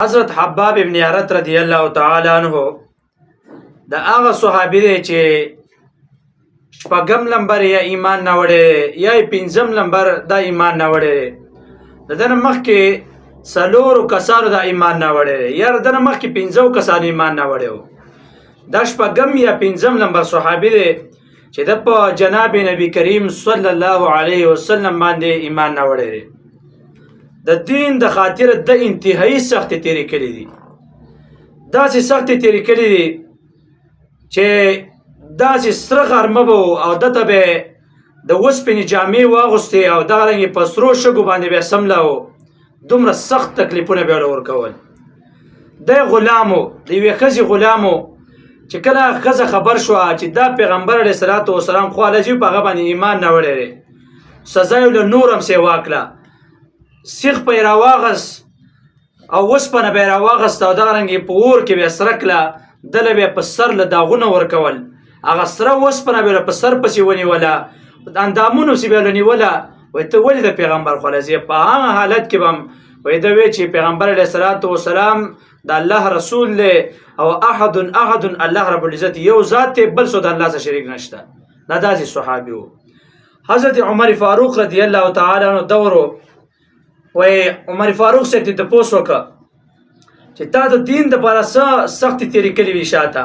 حضرت حباب ابن عرت رضی الله تعالی عنہ د هغه صحابي دی چې شپږم لمبر یا ایمان نه وړی یا پنځم لمبر دا ایمان نه وړی د دنه مخکې څلورو کسانو دا ایمان نه وړی یا د دنه مخکې پنځو کسانو ایمان نه وړی دا شپږم یا پنځم لمبر صحابي دی چې د په جناب نبی کریم صلی الله علیه وسلم باندې ایمان نه وړی د دین د خاطر د انتهایی سخت تیری کړی دي داسې سخت تیری کړی دي چې داسې سره غرمه به او دته به د وسپنې جامې واغوستې او دغه رنګې په سرو شګو باندې به سمله دومره سخت تکلیفونه به یې ورکول دی غلامو د یوې ښځې غلامو چې کله ښځه خبر شوه چې دا پیغمبر علیه صلات وسلام خواله جي په هغه باندې ایمان نه وړی سزا یې له نور هم سې واکله سیخ په یې راواغست او اوسپنه به یې راواغسته او دغه رنګې په اور کې به یې سره کړه دله به یې په سر له داغونه ورکول هغه سره اوسپنه به یې په سر پسې ونیوله اندامونو پسې به یې نیوله وایي ته ولې د پیغمبر خواله ځې په هغه حالت کې به هم وایي ده وی چې پیغمبر علیه صلات وسلام د الله رسول دی او احد الله رب العزت یو ذات دی بل څه د الله سره شریک نشته دا داسې صحابي و حضرت عمر فاروق رضی الله تعالی عنه دورو وای عمر فاروق سے ته پوس وکړه چې تا د دین د لپاره څه سختي تیری کړې وي شاته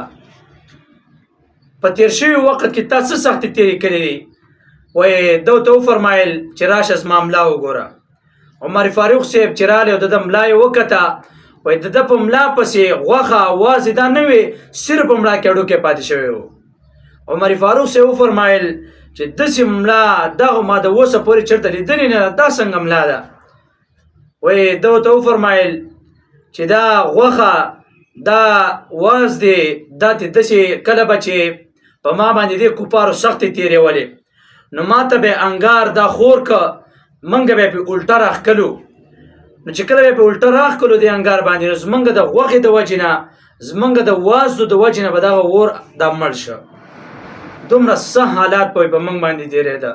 په تیر شوي وخت کې تا څه سختي تیری کړې دي وای دو ته وفرمایل چې راشه زما ملا وګوره عمر فاروق صاحب چې رالی او د ملا یې وکته وای د ده په ملا پسې غوښه وازې دا نه وې صرف په ملا کې هډوکی پاتې شوی و عمر فاروق صاحب وفرمایل چې داسې ملا دغه ما د اوسه پورې چېرته لیدلې نه ده دا څنګه ملا ده وی دو ته وفرمایل چې دا غوښه دا واز دی دا ته داسې کله به چې په ما باندې دې کفارو سختې تېرېولې نو ما ته به انګار دا خور که موږ به یې پې الټه راښکلو نو چې کله به یې پې الټه راښکلو دې انګار باندې نو زمونږ د غوښې د وجې نه زمونږ د وازو د وجې نه به دغه اور دا مړ شه دومره څه حالات به په موږ باندې تېرېده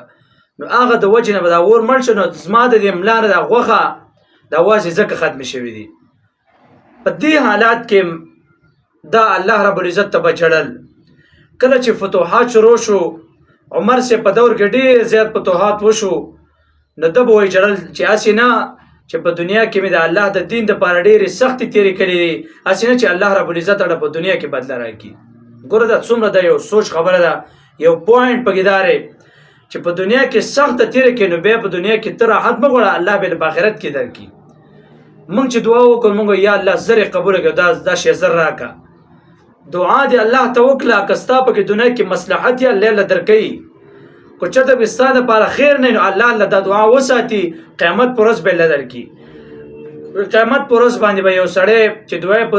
نو هغه د وجې نه به دا اور مړ شه نو زما د دې ملا نه دا غوښه دا وازې ځکه ختمې شوي دي په دې حالات کې دا الله رب العزت ته به جړل کله چې فتوحات شروع شو عمر سے په دور کې ډېر زیات فتوحات وشو نو ده به وایي جړل چې هسې نه چې په دنیا کې مې د الله د دین دپاره ډېرې سختې تېرې کړې دي هسې نه چې الله رب العزت اړه په دنیا کې بدله راکړي ګوره دا څومره د یو سوچ خبره ده یو پوینټ پکې دا دی چې په دنیا کې سخته تېرې کړې نو بیا په دنیا کې ته راحت مه غواړه الله به په آخرت کې درکړي مونږ چې دعا وکړو مونږ یا الله زر یې قبوله کړه دا شی زر راکړه دعا دې الله ته وکړه که ستا پکې دنیا کې مصلحت یې الله له درکوي که چېرته به ستا دپاره خیر نه نو الله له دا دعا وساتي قیامت په ورځ به یې له درکړي قیامت په ورځ باندې به یو سړی چې دعا یې په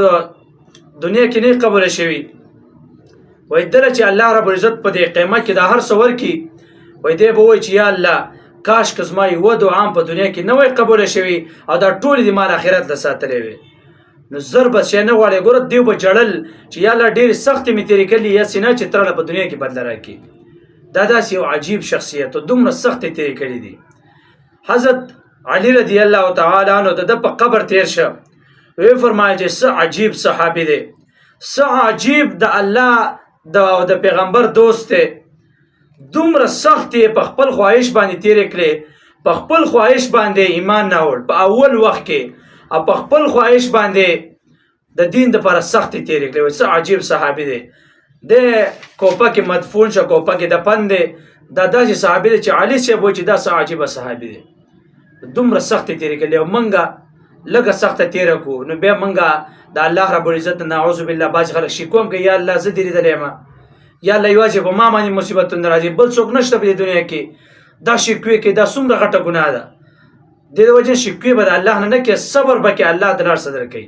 دنیا کې نه قبوله شوي وایي دله چې الله رب العزت په دې قیامت کې دا هر څه ورکړي وایي دی به وایي چې یا الله کاش که زما یوه دعا هم په دنیا کې نه وای قبوله شوي او دا ټولې دې ما د آخرت له ساتلی وې نو زر به شی نه غواړې ګوره دوی به جړل چې یا الله ډېرې سختې مې تېرې کړلي یا سینه چې تراله په دنیا کې بدله راکړي دا داسې یو عجیب شخصیت او دومره سختې تېرې کړي دي حضرت علي رضی الله تعالی عنه د ده په قبر تېر شه ویې فرمایل چې څه عجیب صحابي دی څه عجیب د الله د پیغمبر دوست دی دومره سخت یې په خپل خواهش باندې تېرې کړې په خپل خواهش باندې ایمان نه وړ په اول وخت کې او په خپل خواهش باندې د دین دپاره سختې تېرې کړې څه عجیب صحابي دی د کوپه کې مدفون شه کوپه کې دفن دی دا داسې صحابي دی چې علي صاحب وایي چې دا څه عجیبه صحابي دی دومره سختې تېرې کړلې او موږ لږه سخته تېره کړو نو بیا موږ د الله رب العزت نعوذ بالله بعضې خلک شکوه کوي یا الله زه دې لیدلی یم یا الله یوازې په ما باندې مصیبتونه راځي بل څوک نشته په دې دنیا کې دا شکوې کوي دا څومره غټه ګناه ده د دې وجې شکوې به د الله نه کوي صبر به کوي الله د لار څه درکوي